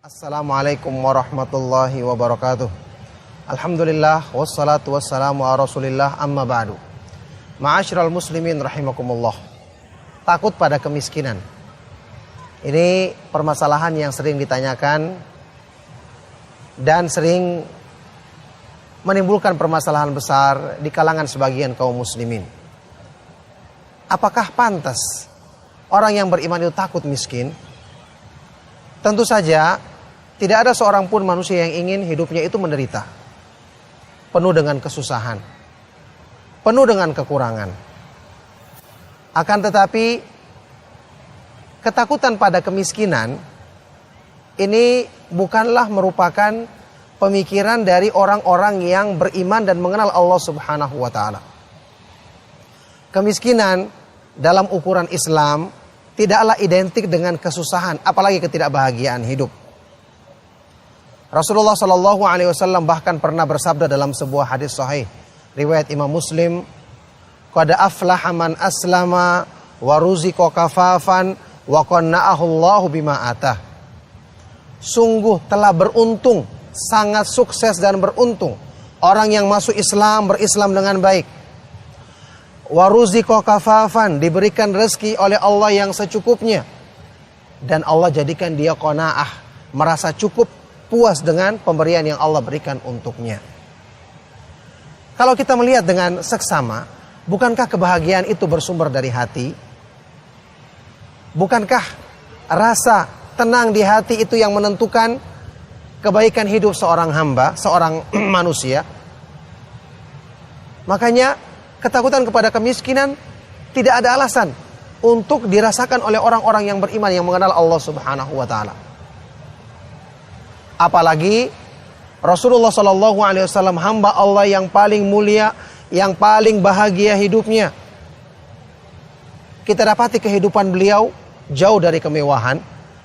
Assalamualaikum warahmatullahi wabarakatuh. Alhamdulillah wassalatu wassalamu ala rasulillah amma ba'du. Ma'asyiral muslimin rahimakumullah. Takut pada kemiskinan. Ini permasalahan yang sering ditanyakan dan sering menimbulkan permasalahan besar di kalangan sebagian kaum muslimin. Apakah pantas orang yang beriman itu takut miskin? Tentu saja tidak ada seorang pun manusia yang ingin hidupnya itu menderita, penuh dengan kesusahan, penuh dengan kekurangan. Akan tetapi ketakutan pada kemiskinan ini bukanlah merupakan pemikiran dari orang-orang yang beriman dan mengenal Allah Subhanahu wa taala. Kemiskinan dalam ukuran Islam tidaklah identik dengan kesusahan, apalagi ketidakbahagiaan hidup. Rasulullah Shallallahu Alaihi Wasallam bahkan pernah bersabda dalam sebuah hadis sahih riwayat Imam Muslim, "Qad aflaha man aslama wa ruziqa kafafan wa qanna'ahu Allahu bima atah." Sungguh telah beruntung, sangat sukses dan beruntung orang yang masuk Islam, berislam dengan baik. Wa ruziqa kafafan, diberikan rezeki oleh Allah yang secukupnya, dan Allah jadikan dia qanaah, merasa cukup, puas dengan pemberian yang Allah berikan untuknya. Kalau kita melihat dengan seksama, bukankah kebahagiaan itu bersumber dari hati? Bukankah rasa tenang di hati itu yang menentukan kebaikan hidup seorang hamba, seorang manusia? Makanya ketakutan kepada kemiskinan tidak ada alasan untuk dirasakan oleh orang-orang yang beriman yang mengenal Allah Subhanahu wa taala. Apalagi Rasulullah Shallallahu Alaihi Wasallam, hamba Allah yang paling mulia, yang paling bahagia hidupnya. Kita dapati kehidupan beliau jauh dari kemewahan.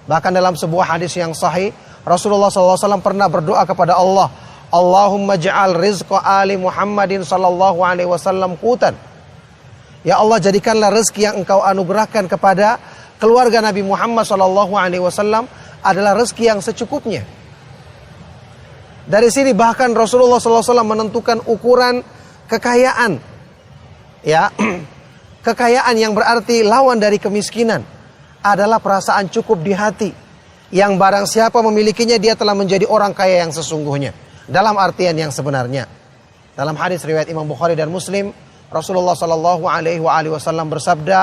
Bahkan dalam sebuah hadis yang sahih, Rasulullah Shallallahu Alaihi Wasallam pernah berdoa kepada Allah, Allahumma ja'al rizqa ali Muhammadin Shallallahu Alaihi Wasallam qutan. Ya Allah, jadikanlah rezeki yang Engkau anugerahkan kepada keluarga Nabi Muhammad Shallallahu Alaihi Wasallam adalah rezeki yang secukupnya. Dari sini bahkan Rasulullah SAW menentukan ukuran kekayaan, ya, kekayaan yang berarti lawan dari kemiskinan adalah perasaan cukup di hati, yang barang siapa memilikinya dia telah menjadi orang kaya yang sesungguhnya, dalam artian yang sebenarnya. Dalam hadis riwayat Imam Bukhari dan Muslim, Rasulullah SAW bersabda,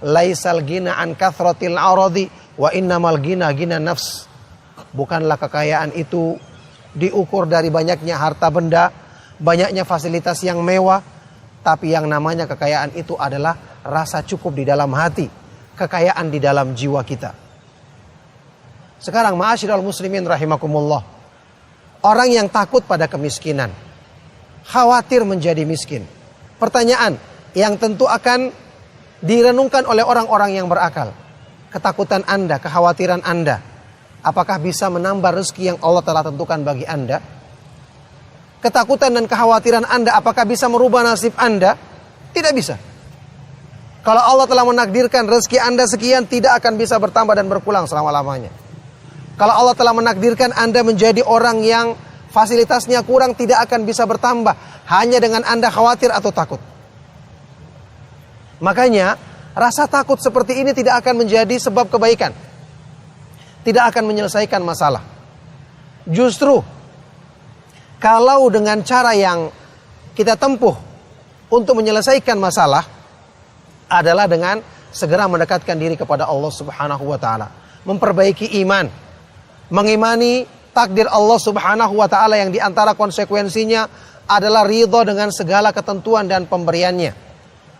"Laisal gina an kathratil aradi, wa innamal gina gina nafs." Bukanlah kekayaan itu diukur dari banyaknya harta benda, banyaknya fasilitas yang mewah, tapi yang namanya kekayaan itu adalah rasa cukup di dalam hati, kekayaan di dalam jiwa kita. Sekarang ma'asyiral muslimin rahimakumullah, orang yang takut pada kemiskinan, khawatir menjadi miskin. Pertanyaan yang tentu akan direnungkan oleh orang-orang yang berakal. Ketakutan Anda, kekhawatiran Anda, apakah bisa menambah rezeki yang Allah telah tentukan bagi Anda? Ketakutan dan kekhawatiran Anda, apakah bisa merubah nasib Anda? Tidak bisa. Kalau Allah telah menakdirkan rezeki Anda sekian, tidak akan bisa bertambah dan berkurang selama-lamanya. Kalau Allah telah menakdirkan Anda menjadi orang yang fasilitasnya kurang, tidak akan bisa bertambah hanya dengan Anda khawatir atau takut. Makanya rasa takut seperti ini tidak akan menjadi sebab kebaikan, tidak akan menyelesaikan masalah. Justru kalau dengan cara yang kita tempuh untuk menyelesaikan masalah adalah dengan segera mendekatkan diri kepada Allah Subhanahu wa taala, memperbaiki iman, mengimani takdir Allah Subhanahu wa taala yang diantara konsekuensinya adalah ridha dengan segala ketentuan dan pemberiannya.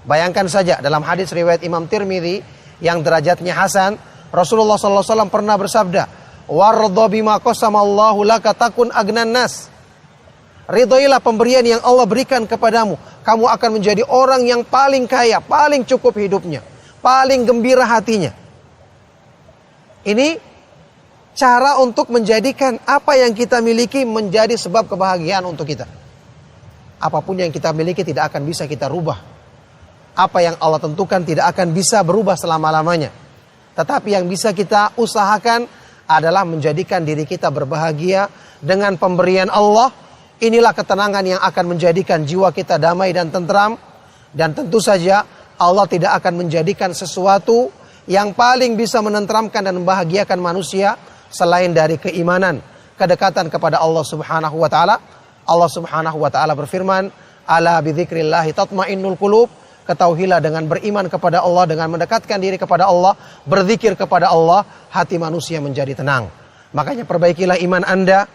Bayangkan saja dalam hadis riwayat Imam Tirmidzi yang derajatnya hasan, Rasulullah SAW pernah bersabda, "Warda bima qasamallahu laka takun agnan nas." Ridhoilah pemberian yang Allah berikan kepadamu, kamu akan menjadi orang yang paling kaya, paling cukup hidupnya, paling gembira hatinya. Ini cara untuk menjadikan apa yang kita miliki menjadi sebab kebahagiaan untuk kita. Apapun yang kita miliki tidak akan bisa kita rubah. Apa yang Allah tentukan tidak akan bisa berubah selama-lamanya. Tetapi yang bisa kita usahakan adalah menjadikan diri kita berbahagia dengan pemberian Allah. Inilah ketenangan yang akan menjadikan jiwa kita damai dan tentram. Dan tentu saja Allah tidak akan menjadikan sesuatu yang paling bisa menenteramkan dan membahagiakan manusia selain dari keimanan, kedekatan kepada Allah Subhanahu wa taala. Allah Subhanahu wa taala berfirman, "Ala bidzikrillahi tatmainnul qulub." Ketahuilah dengan beriman kepada Allah, dengan mendekatkan diri kepada Allah, berzikir kepada Allah, hati manusia menjadi tenang. Makanya perbaikilah iman Anda,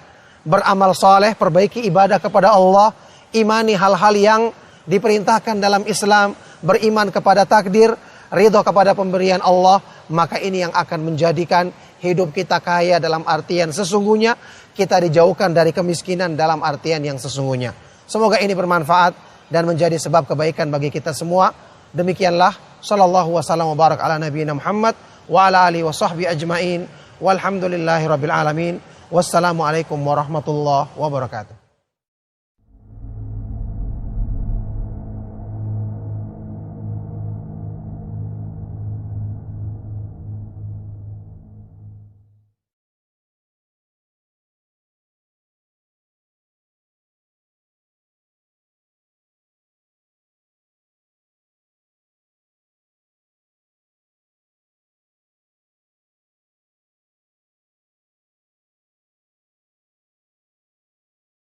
beramal saleh, perbaiki ibadah kepada Allah, imani hal-hal yang diperintahkan dalam Islam, beriman kepada takdir, ridho kepada pemberian Allah, maka ini yang akan menjadikan hidup kita kaya dalam artian sesungguhnya, kita dijauhkan dari kemiskinan dalam artian yang sesungguhnya. Semoga ini bermanfaat dan menjadi sebab kebaikan bagi kita semua. Demikianlah, sallallahu wasallam wa barak ala nabiyina Muhammad wa ala alihi wa sahbihi ajmain. Walhamdulillahi rabbil alamin. Wassalamualaikum warahmatullahi wabarakatuh.